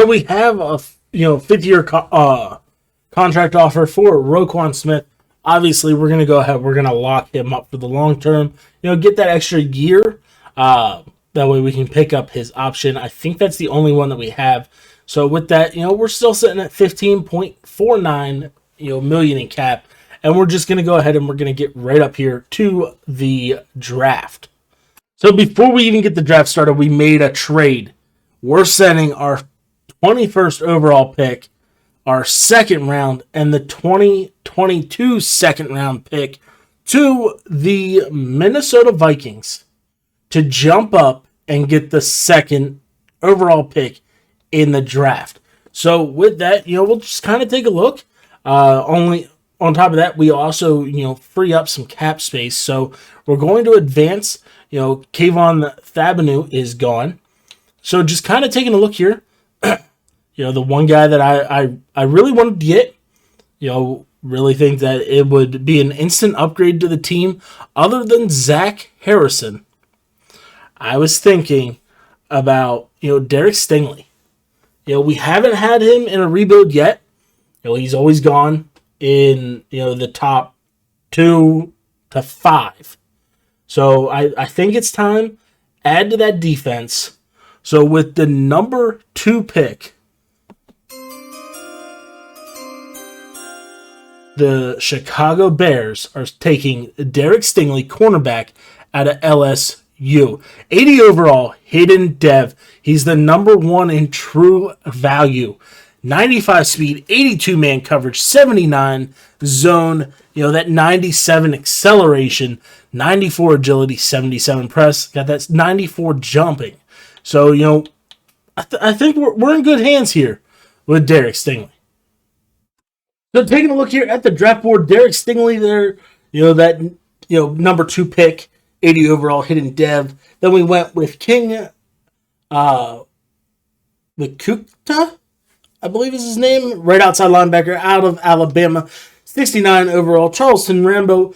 So we have a fifth-year contract offer for Roquan Smith. Obviously, we're going to go ahead. We're going to lock him up for the long term. Get that extra year. That way we can pick up his option. I think that's the only one that we have. So with that, we're still sitting at 15.49 million in cap. And we're just going to go ahead and we're going to get right up here to the draft. So before we even get the draft started, we made a trade. We're sending our 21st overall pick, our second round, and the 2022 second round pick to the Minnesota Vikings to jump up and get the second overall pick in the draft. So with that, we'll just kind of take a look. Only on top of that, we also, free up some cap space. So we're going to advance. Kayvon Thibodeaux is gone. So just kind of taking a look here. The one guy that I really wanted to get, really think that it would be an instant upgrade to the team other than Zach Harrison. I was thinking about, Derek Stingley. We haven't had him in a rebuild yet. He's always gone in, the top 2 to 5. So I think it's time, add to that defense. So with the number 2 pick, the Chicago Bears are taking Derek Stingley, cornerback, out of LSU. 80 overall, hidden dev. He's the number 1 in true value. 95 speed, 82 man coverage, 79 zone, that 97 acceleration, 94 agility, 77 press. Got that 94 jumping. So, I think we're in good hands here with Derek Stingley. So taking a look here at the draft board, Derek Stingley there, that number 2 pick, 80 overall, hidden dev. Then we went with King Makukta, I believe is his name, right outside linebacker out of Alabama, 69 overall. Charleston Rambo,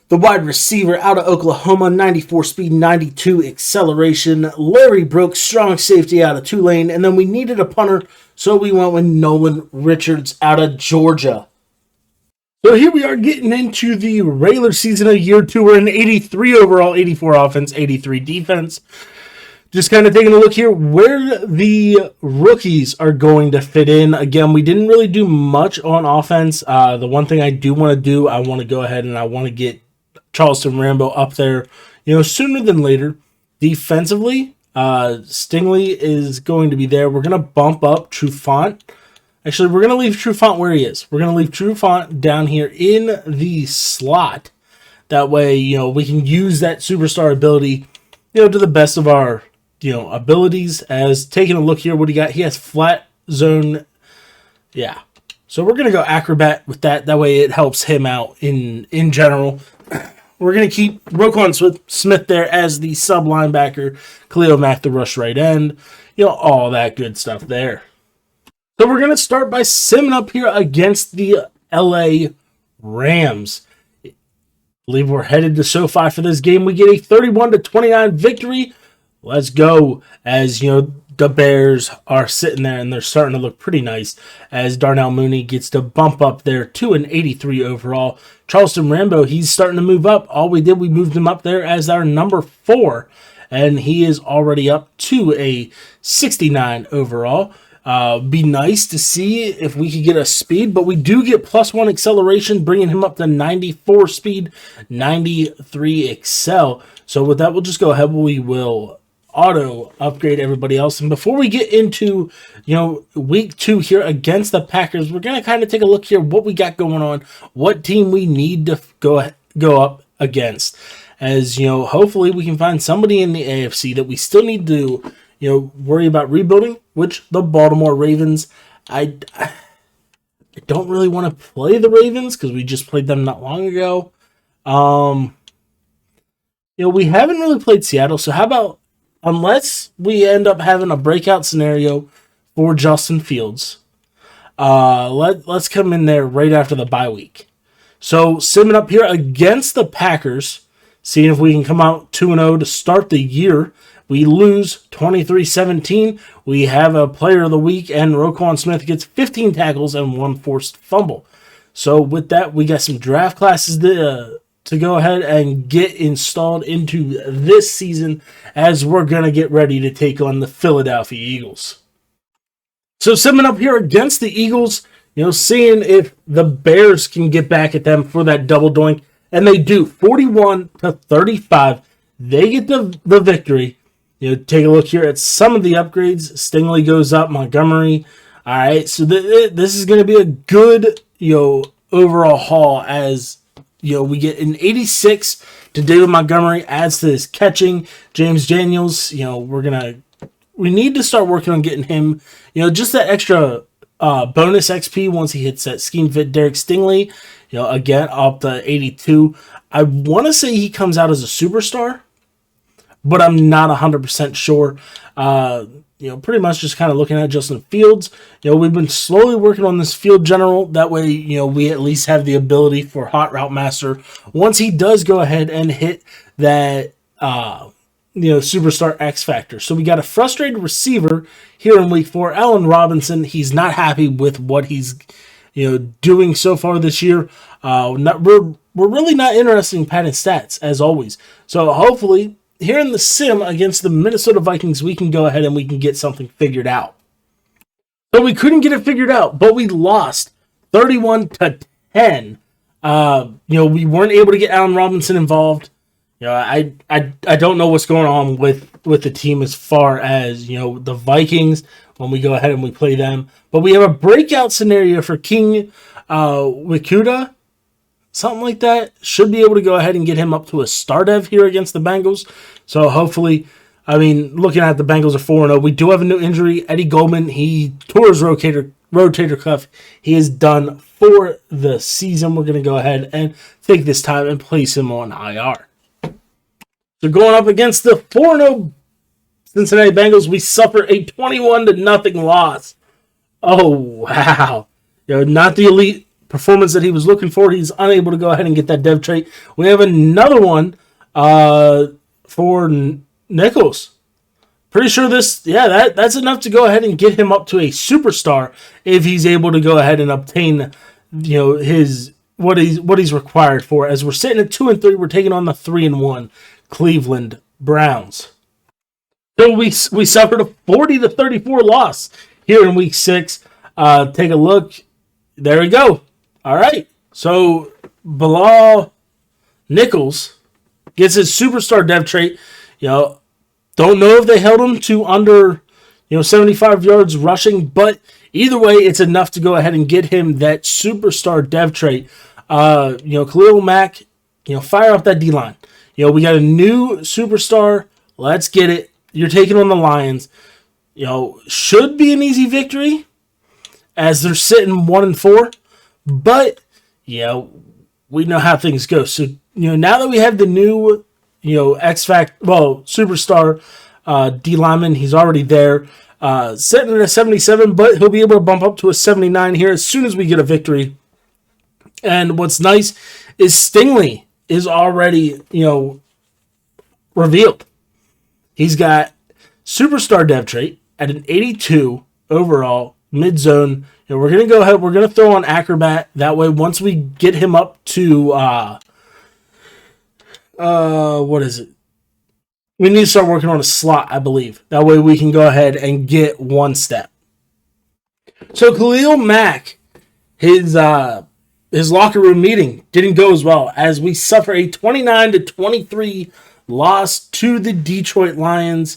the wide receiver out of Oklahoma, 94 speed, 92 acceleration. Larry Brooks, strong safety out of Tulane. And then we needed a punter, so we went with Nolan Richards out of Georgia. So here we are getting into the regular season of year 2. We're in 83 overall, 84 offense, 83 defense. Just kind of taking a look here where the rookies are going to fit in. Again, we didn't really do much on offense. The one thing I do want to do, I want to go ahead and I want to get Charleston Rambo up there, sooner than later. Defensively, Stingley is going to be there. We're going to bump up Trufant. Actually, we're going to leave Trufant where he is. We're going to leave Trufant down here in the slot. That way, we can use that superstar ability, to the best of our, abilities. As taking a look here, what he got, he has flat zone. Yeah. So we're going to go acrobat with that. That way it helps him out in general. We're going to keep Roquan Smith there as the sub linebacker. Khalil Mack, the rush right end. All that good stuff there. So we're going to start by simming up here against the LA Rams. I believe we're headed to SoFi for this game. We get a 31-29 victory. Let's go. As the Bears are sitting there and they're starting to look pretty nice as Darnell Mooney gets to bump up there to an 83 overall. Charleston Rambo, he's starting to move up. All we did, we moved him up there as our number 4, and he is already up to a 69 overall. Be nice to see if we could get a speed, but we do get +1 acceleration, bringing him up to 94 speed, 93 excel. So with that, we'll just go ahead. We will auto upgrade everybody else. And before we get into, week 2 here against the Packers, we're going to kind of take a look here what we got going on, what team we need to go up against. As, hopefully we can find somebody in the AFC that we still need to, worry about rebuilding, which the Baltimore Ravens, I don't really want to play the Ravens because we just played them not long ago. We haven't really played Seattle, so how about, unless we end up having a breakout scenario for Justin Fields, let's come in there right after the bye week. So, simming up here against the Packers, seeing if we can come out 2-0 to start the year. We lose 23-17. We have a player of the week, and Roquan Smith gets 15 tackles and 1 forced fumble. So with that, we got some draft classes to go ahead and get installed into this season as we're going to get ready to take on the Philadelphia Eagles. So summing up here against the Eagles, seeing if the Bears can get back at them for that double doink. And they do, 41-35. They get the victory. Take a look here at some of the upgrades. Stingley goes up, Montgomery. All right, so this is going to be a good, overall haul as, we get an 86 to David Montgomery, adds to his catching. James Daniels, we need to start working on getting him, just that extra bonus XP once he hits that scheme fit. Derek Stingley, again, up to 82. I want to say he comes out as a superstar, but I'm not 100% sure. Pretty much just kind of looking at Justin Fields. We've been slowly working on this field general. That way, we at least have the ability for Hot Route Master once he does go ahead and hit that, superstar X Factor. So we got a frustrated receiver here in week 4, Allen Robinson. He's not happy with what he's, doing so far this year. We're really not interested in padding stats as always. So hopefully, here in the sim against the Minnesota Vikings, we can go ahead and we can get something figured out. But we couldn't get it figured out, but we lost 31-10. We weren't able to get Allen Robinson involved. I don't know what's going on with the team as far as, the Vikings when we go ahead and we play them. But we have a breakout scenario for King Wikuda. Something like that. Should be able to go ahead and get him up to a star dev here against the Bengals. So hopefully, looking at the Bengals are 4-0. We do have a new injury. Eddie Goldman, he tore his rotator cuff. He is done for the season. We're going to go ahead and take this time and place him on IR. So going up against the 4-0 Cincinnati Bengals, we suffer a 21-0 loss. Oh, wow. Not the elite performance that he was looking for. He's unable to go ahead and get that dev trait. We have another one for Nichols. Pretty sure that's enough to go ahead and get him up to a superstar if he's able to go ahead and obtain his what he's required for. As we're sitting at 2-3, we're taking on the 3-1 Cleveland Browns. So we suffered a 40-34 loss here in week 6. Take a look. There we go. All right, so Bilal Nichols gets his superstar dev trait. Don't know if they held him to under 75 yards rushing, but either way, it's enough to go ahead and get him that superstar dev trait. Khalil Mack, fire up that D-line. We got a new superstar. Let's get it. You're taking on the Lions. Should be an easy victory as they're sitting 1-4. But, we know how things go. So, now that we have the new, superstar D lineman, he's already there. Sitting at a 77, but he'll be able to bump up to a 79 here as soon as we get a victory. And what's nice is Stingley is already, revealed. He's got superstar dev trait at an 82 overall, mid-zone. We're going to go ahead, we're going to throw on Acrobat. That way, once we get him up to, what is it? We need to start working on a slot, I believe. That way we can go ahead and get one step. So Khalil Mack, his locker room meeting didn't go as well as we suffer a 29-23 loss to the Detroit Lions.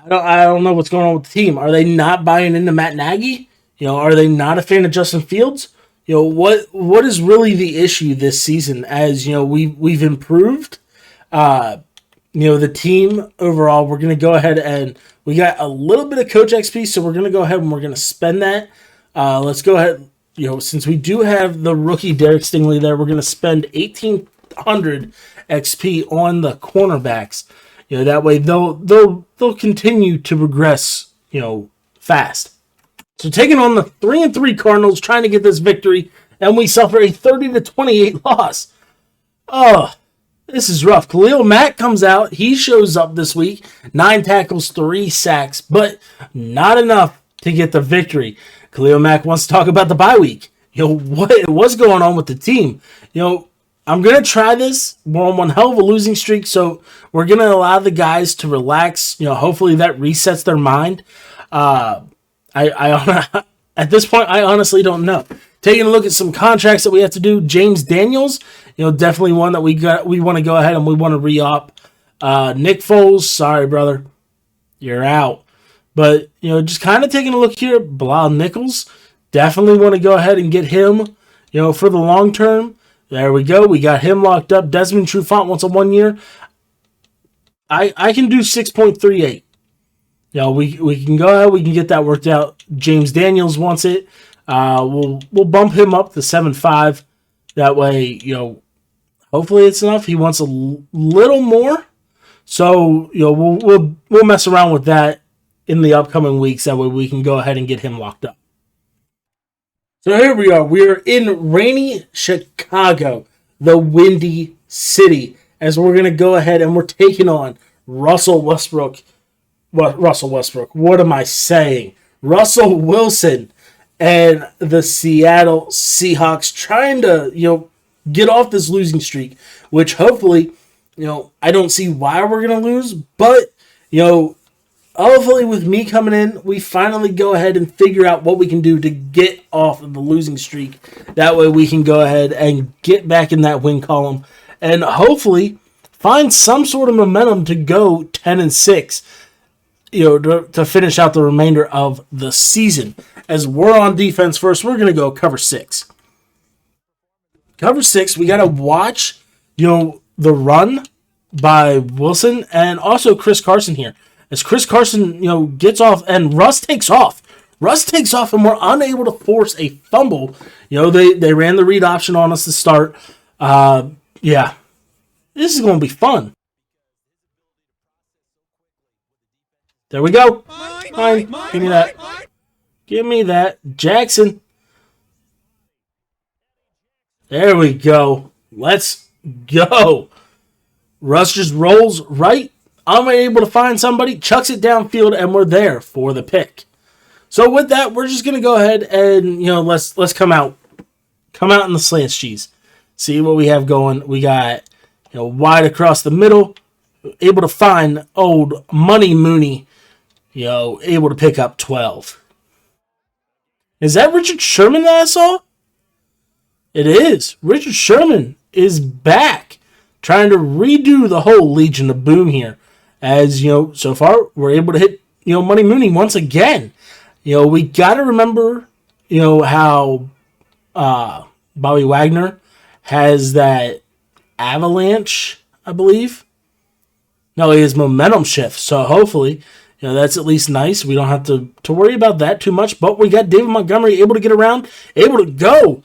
I don't know what's going on with the team. Are they not buying into Matt Nagy? Are they not a fan of Justin Fields? What is really the issue this season? As we've improved. The team overall. We're going to go ahead and we got a little bit of coach XP, so we're going to go ahead and we're going to spend that. Let's go ahead. Since we do have the rookie Derek Stingley there, we're going to spend 1,800 XP on the cornerbacks. That way they'll continue to progress, fast. So taking on the 3-3 Cardinals, trying to get this victory, and we suffer a 30-28 loss. Oh, This is rough. Khalil Mack comes out. He shows up this week. 9 tackles, 3 sacks, but not enough to get the victory. Khalil Mack wants to talk about the bye week. What's going on with the team? I'm going to try this. We're on one hell of a losing streak, so we're going to allow the guys to relax. Hopefully that resets their mind. At this point, I honestly don't know. Taking a look at some contracts that we have to do. James Daniels, definitely one that we want to go ahead and we want to re-op. Nick Foles, sorry, brother. You're out. But, just kind of taking a look here. Bilal Nichols, definitely want to go ahead and get him, for the long term. There we go. We got him locked up. Desmond Trufant wants a 1 year. I can do 6.38. We can go ahead. We can get that worked out. James Daniels wants it. We'll bump him up to 7.5. That way, hopefully it's enough. He wants a little more. So, we'll mess around with that in the upcoming weeks. That way we can go ahead and get him locked up. So here we are. We're in rainy Chicago, the Windy City, as we're going to go ahead and we're taking on Russell Westbrook. What am I saying? Russell Wilson and the Seattle Seahawks trying to, get off this losing streak, which hopefully, I don't see why we're going to lose, but, hopefully with me coming in, we finally go ahead and figure out what we can do to get off of the losing streak. That way we can go ahead and get back in that win column and hopefully find some sort of momentum to go 10-6, to finish out the remainder of the season. As we're on defense first, we're going to go cover 6. Cover 6, we got to watch, the run by Wilson and also Chris Carson here. As Chris Carson, gets off and Russ takes off. And we're unable to force a fumble. They ran the read option on us to start. Yeah. This is going to be fun. There we go. Fine. Give me that. Give me that. Jackson. There we go. Let's go. Russ just rolls right. I'm able to find somebody, chucks it downfield, and we're there for the pick. So with that, we're just going to go ahead and, let's come out in the slants cheese. See what we have going. We got, wide across the middle, able to find old Money Mooney, able to pick up 12. Is that Richard Sherman that I saw? It is. Richard Sherman is back, trying to redo the whole Legion of Boom here. As, so far, we're able to hit, Money Mooney once again. We got to remember, how Bobby Wagner has that avalanche, I believe. No, he has momentum shift. So hopefully, that's at least nice. We don't have to worry about that too much. But we got David Montgomery able to get around, able to go,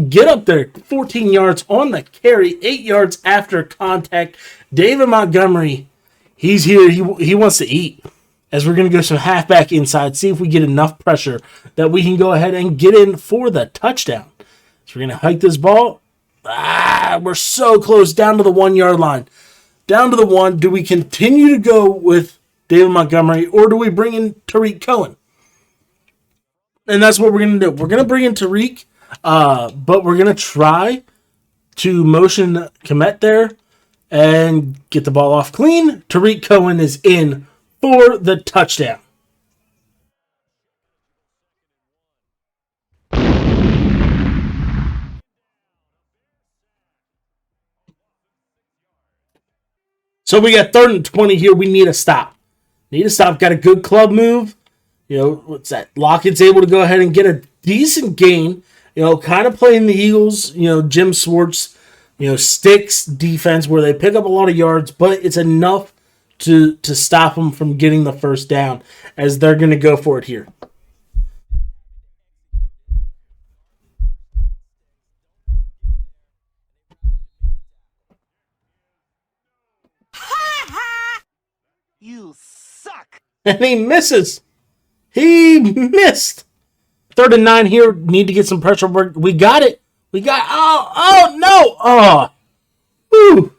get up there. 14 yards on the carry, 8 yards after contact. David Montgomery, he's here. He wants to eat. As we're going to go some halfback inside, see if we get enough pressure that we can go ahead and get in for the touchdown. So we're going to hike this ball. We're so close, down to the 1 yard line. Down to the 1. Do we continue to go with David Montgomery or do we bring in Tariq Cohen? And that's what we're going to do. We're going to bring in Tariq, but we're going to try to motion Kmet there and get the ball off clean. Tariq Cohen is in for the touchdown. So we got 3rd and 20 here. We need a stop. Got a good club move. What's that? Lockett's able to go ahead and get a decent gain. Kind of playing the Eagles, Jim Swartz, sticks defense where they pick up a lot of yards, but it's enough to stop them from getting the first down as they're going to go for it here. You suck. And he misses. He missed. 3rd and 9 here. Need to get some pressure work. We got it. Oh no. Oh. Woo.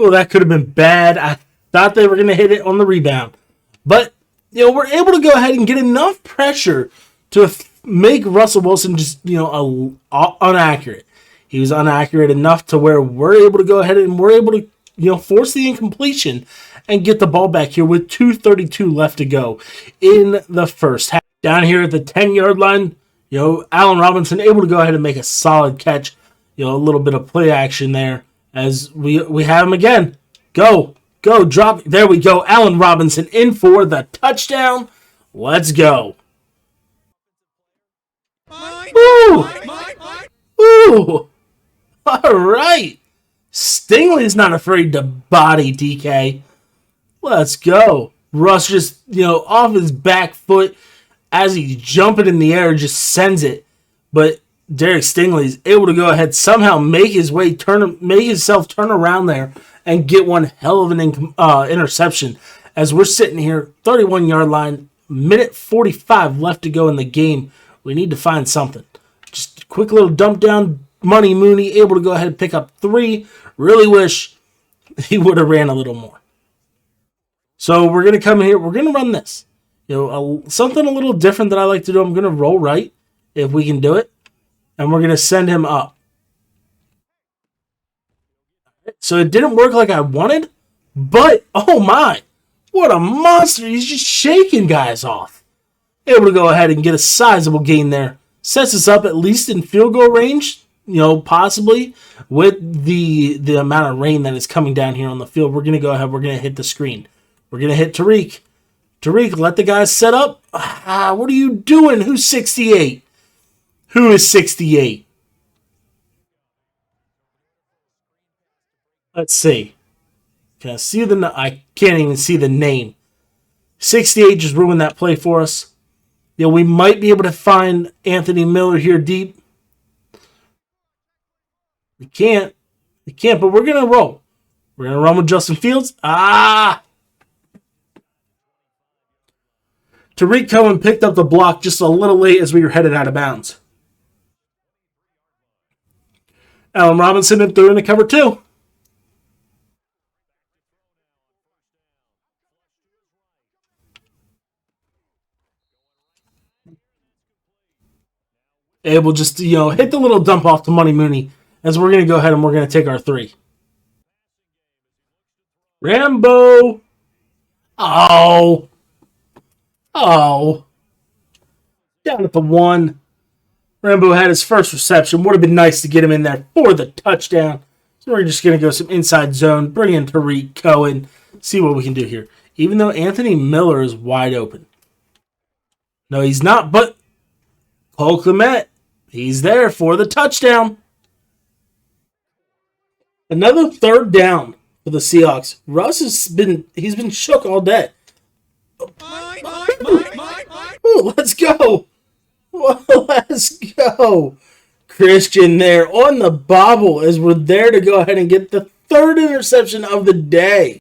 Oh, that could have been bad. I thought they were going to hit it on the rebound. But, we're able to go ahead and get enough pressure to make Russell Wilson just, inaccurate. He was inaccurate enough to where we're able to go ahead and we're able to, force the incompletion and get the ball back here with 2:32 left to go in the first half. Down here at the 10-yard line, Allen Robinson able to go ahead and make a solid catch. A little bit of play action there as we have him again. Go, drop. There we go. Allen Robinson in for the touchdown. Let's go. Ooh. Ooh. All right. Stingley's not afraid to body DK. Let's go. Russ just, off his back foot as he's jumping in the air, just sends it. But Derek Stingley's able to go ahead, somehow make himself turn around there and get one hell of an interception. As we're sitting here, 31-yard line, minute 45 left to go in the game. We need to find something. Just a quick little dump down. Money Mooney able to go ahead and pick up 3. Really wish he would have ran a little more. So we're going to come here. We're going to run this. Something a little different that I like to do. I'm going to roll right if we can do it. And we're going to send him up. So it didn't work like I wanted. But, oh my. What a monster. He's just shaking guys off. Able to go ahead and get a sizable gain there. Sets us up at least in field goal range. Possibly with the amount of rain that is coming down here on the field. We're going to go ahead. We're going to hit the screen. We're going to hit Tariq. Tariq, let the guys set up. What are you doing? Who's 68? Who is 68? Let's see. Can I see I can't even see the name. 68 just ruined that play for us. We might be able to find Anthony Miller here deep. We can't, but we're going to roll. We're going to run with Justin Fields. Tariq Cohen picked up the block just a little late as we were headed out of bounds. Allen Robinson threw in the cover 2. Able just to, hit the little dump off to Money Mooney as we're going to go ahead and we're going to take our 3. Rambo. Oh. Down at the 1. Rambo had his first reception. Would have been nice to get him in there for the touchdown. So we're just going to go some inside zone, bring in Tariq Cohen, see what we can do here. Even though Anthony Miller is wide open. No, he's not, but Cole Kmet, he's there for the touchdown. Another 3rd down for the Seahawks. Russ he's been shook all day. Ooh, let's go. Let's go. Christian there on the bobble as we're there to go ahead and get the 3rd interception of the day.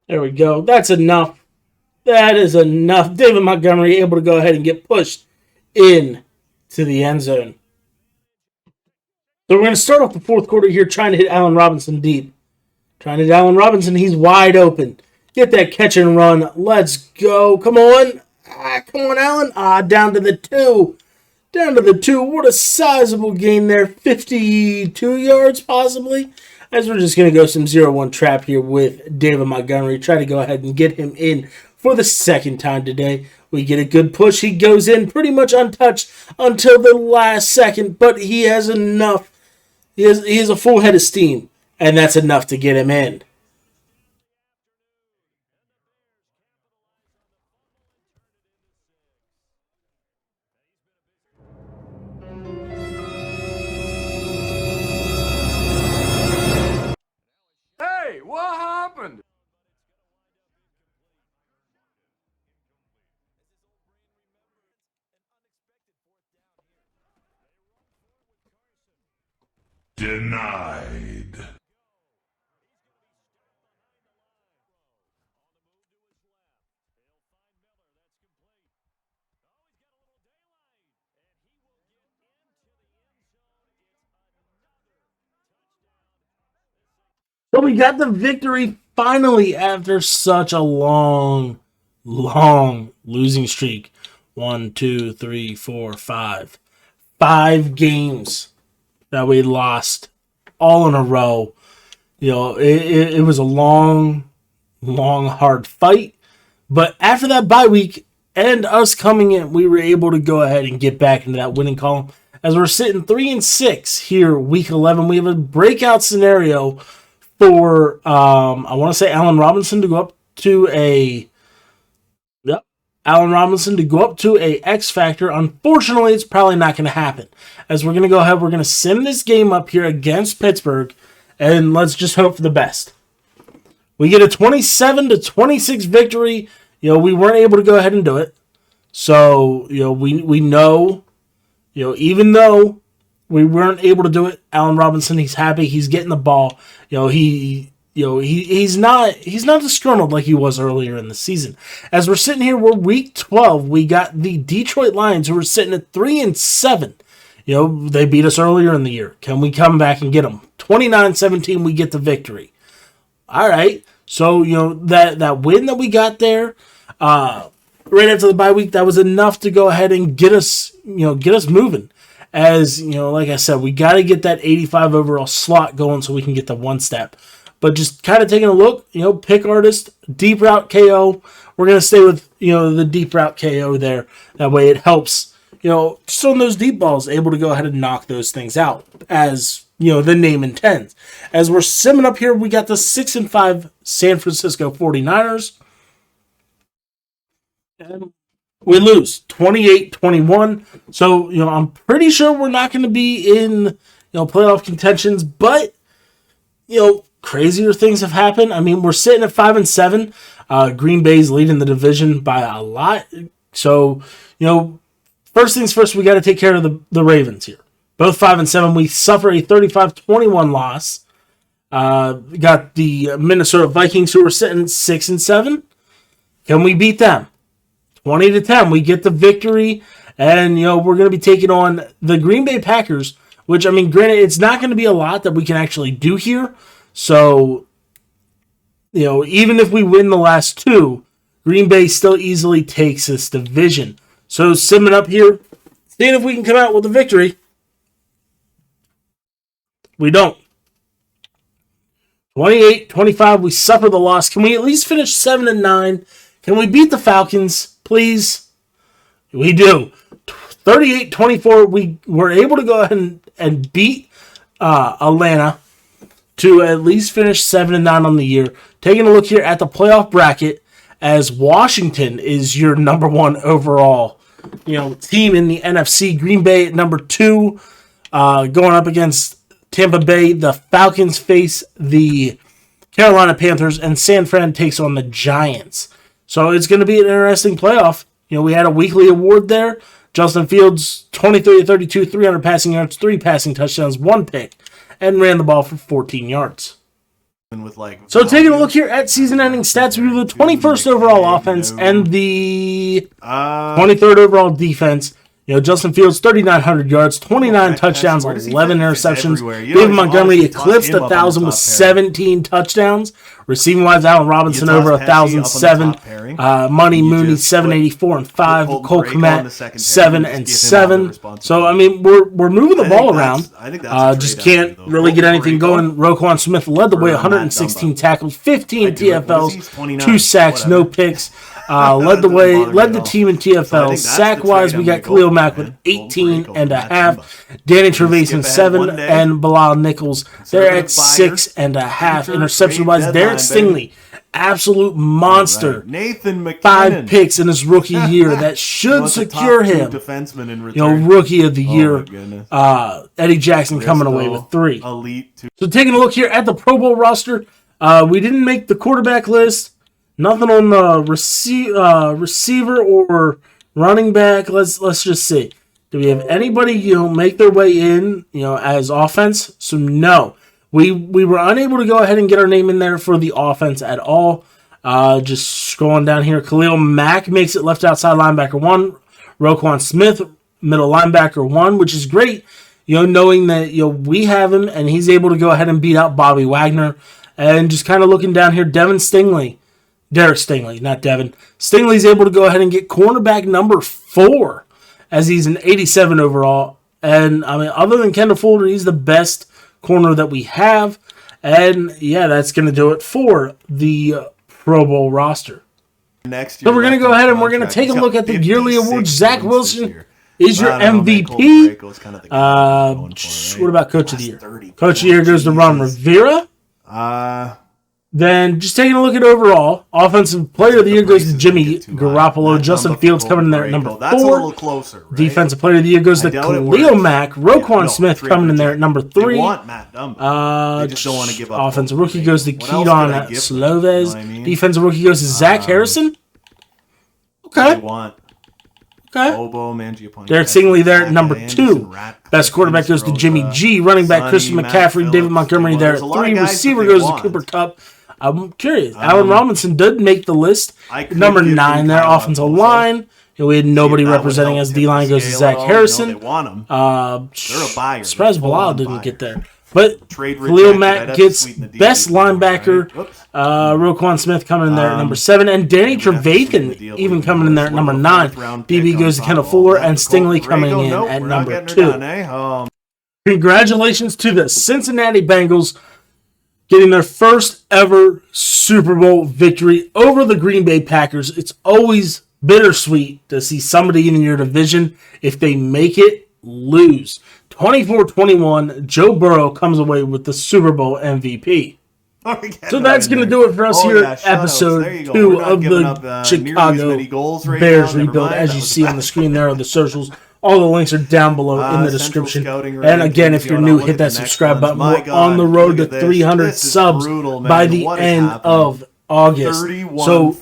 There we go. That's enough. That is enough. David Montgomery able to go ahead and get pushed in to the end zone. So we're going to start off the 4th quarter here trying to hit Allen Robinson deep. Trying to hit Allen Robinson. He's wide open. Get that catch and run. Let's go. Come on. Come on, Allen. Down to the 2. Down to the 2. What a sizable gain there. 52 yards possibly. As we're just going to go some 0-1 trap here with David Montgomery. Try to go ahead and get him in for the 2nd time today. We get a good push. He goes in pretty much untouched until the last second. But he has enough. He has a full head of steam. And that's enough to get him in. Hey, what happened? Denied. So we got the victory finally after such a long losing streak. 1, 2, 3, 4, 5. 5 games that we lost all in a row. You know, it was a long, hard fight. But after that bye week and us coming in, we were able to go ahead and get back into that winning column. As we're sitting 3-6 here, week 11, we have a breakout scenario for, I want to say Allen Robinson to go up to a X Factor. Unfortunately, it's probably not going to happen. As we're going to go ahead, we're going to sim this game up here against Pittsburgh, and let's just hope for the best. We get a 27-26 victory. You know, we weren't able to go ahead and do it. So, you know, we know, you know, even though we weren't able to do it, Allen Robinson, he's happy. He's getting the ball. You know, he's not disgruntled like he was earlier in the season. As we're sitting here, we're week 12. We got the Detroit Lions, who are sitting at 3-7. You know, they beat us earlier in the year. Can we come back and get them? 29-17, we get the victory. All right. So, you know, that win that we got there, right after the bye week, that was enough to go ahead and get us moving. As, you know, like I said, we got to get that 85 overall slot going so we can get the one step. But just kind of taking a look, you know, pick artist, deep route KO. We're going to stay with, you know, the deep route KO there. That way it helps, you know, just on those deep balls, able to go ahead and knock those things out, as, you know, the name intends. As we're simming up here, we got the 6-5 San Francisco 49ers. And we lose 28-21. So, you know, I'm pretty sure we're not going to be in, you know, playoff contentions, but, you know, crazier things have happened. I mean, we're sitting at 5-7. Green Bay's leading the division by a lot. So, you know, first things first, we got to take care of the Ravens here. Both 5-7. We suffer a 35-21 loss. Got the Minnesota Vikings, who are sitting 6-7. Can we beat them? 20-10. We get the victory, and, you know, we're going to be taking on the Green Bay Packers, which, I mean, granted, it's not going to be a lot that we can actually do here. So, you know, even if we win the last 2, Green Bay still easily takes this division. So, simming up here, seeing if we can come out with a victory. We don't. 28-25, we suffer the loss. Can we at least finish 7-9? Can we beat the Falcons, please? We do. 38-24, we were able to go ahead and beat Atlanta to at least finish 7-9 on the year. Taking a look here at the playoff bracket, as Washington is your number 1 overall, you know, team in the NFC. Green Bay at number 2, going up against Tampa Bay. The Falcons face the Carolina Panthers, and San Fran takes on the Giants. So it's going to be an interesting playoff. You know, we had a weekly award there. Justin Fields, 23-32, 300 passing yards, 3 passing touchdowns, 1 pick, and ran the ball for 14 yards. So taking a look here at season-ending stats, we have the 21st overall offense and the 23rd overall defense. You know, Justin Fields, 3,900 yards, 29 touchdowns, 11 interceptions. David Montgomery eclipsed 1,000 with 17 touchdowns. Receiving-wise, Allen Robinson over 1,007. Money Mooney, 784 and 5. Cole Kmet, 7 and 7. So, I mean, we're moving the ball around. Just can't really get anything going. Roquan Smith led the way, 116 tackles, 15 TFLs, 2 sacks, no picks. Led the team in TFL. Sack-wise, we got Khalil Mack with 18 and a half. Danny Trevathan, 7, and Bilal Nichols, they're at 6 and a half. Interception-wise, Derek Stingley, absolute monster. Nathan McKinnon, 5 picks in his rookie year. That should secure him, you know, rookie of the year. Eddie Jackson coming away with 3. So taking a look here at the Pro Bowl roster, we didn't make the quarterback list. Nothing on the receiver or running back. Let's just see. Do we have anybody, you know, make their way in, you know, as offense? So no. We were unable to go ahead and get our name in there for the offense at all. Just scrolling down here, Khalil Mack makes it left outside linebacker 1. Roquan Smith, middle linebacker 1, which is great, you know, knowing that, you know, we have him and he's able to go ahead and beat out Bobby Wagner. And just kind of looking down here, Derek Stingley, not Devin. Stingley's able to go ahead and get cornerback number 4 as he's an 87 overall. And, I mean, other than Kendall Fuller, he's the best corner that we have. And, yeah, that's going to do it for the Pro Bowl roster. Next year, so we're going to go ahead and we're going to take a look at the yearly awards. Zach Wilson is your MVP. What about Coach of the Year? Coach of the Year goes to Ron Rivera. Then just taking a look at overall, Offensive Player of the Year goes to Jimmy Garoppolo. Justin Fields coming in there at number 4. That's a little closer, right? Defensive Player of the Year goes to Khalil Mack. Roquan Smith coming in there at number 3. They want Matt Dumbo. They just don't want to give up. Offensive Rookie goes to Keaton Sloves. Defensive Rookie goes to Zach Harrison. Okay. Derek Stingley there at number 2. Best quarterback goes to Jimmy G. Running back Christian McCaffrey. David Montgomery there at 3. Receiver goes to Cooper Kupp. I'm curious. Allen Robinson did make the list. Number 9 there, offensive line. We had nobody representing us. D-line goes to Zach Harrison. Surprised Bilal didn't get there. But Khalil Mack gets best linebacker. Roquan Smith coming in there at number 7. And Danny Trevathan even coming in there at number 9. BB goes to Kendall Fuller. And Stingley coming in at number 2. Congratulations to the Cincinnati Bengals getting their first ever Super Bowl victory over the Green Bay Packers. It's always bittersweet to see somebody in your division, if they make it, lose. 24-21, Joe Burrow comes away with the Super Bowl MVP. So that's going to do it for us here at episode 2 of the Chicago Bears Rebuild. As you see on the screen there are the socials. All the links are down below in the description. And again, if you're new, hit that subscribe button. We're on the road to 300 subs by the end of August. So,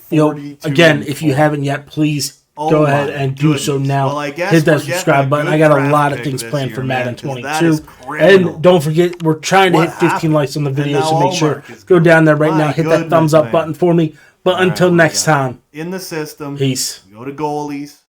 again, if you haven't yet, please go ahead and do so now. Hit that subscribe button. I got a lot of things planned for Madden 22. And don't forget, we're trying to hit 15 likes on the video, so make sure, go down there right now, hit that thumbs up button for me. But until next time, in the system, peace. Go to goalies.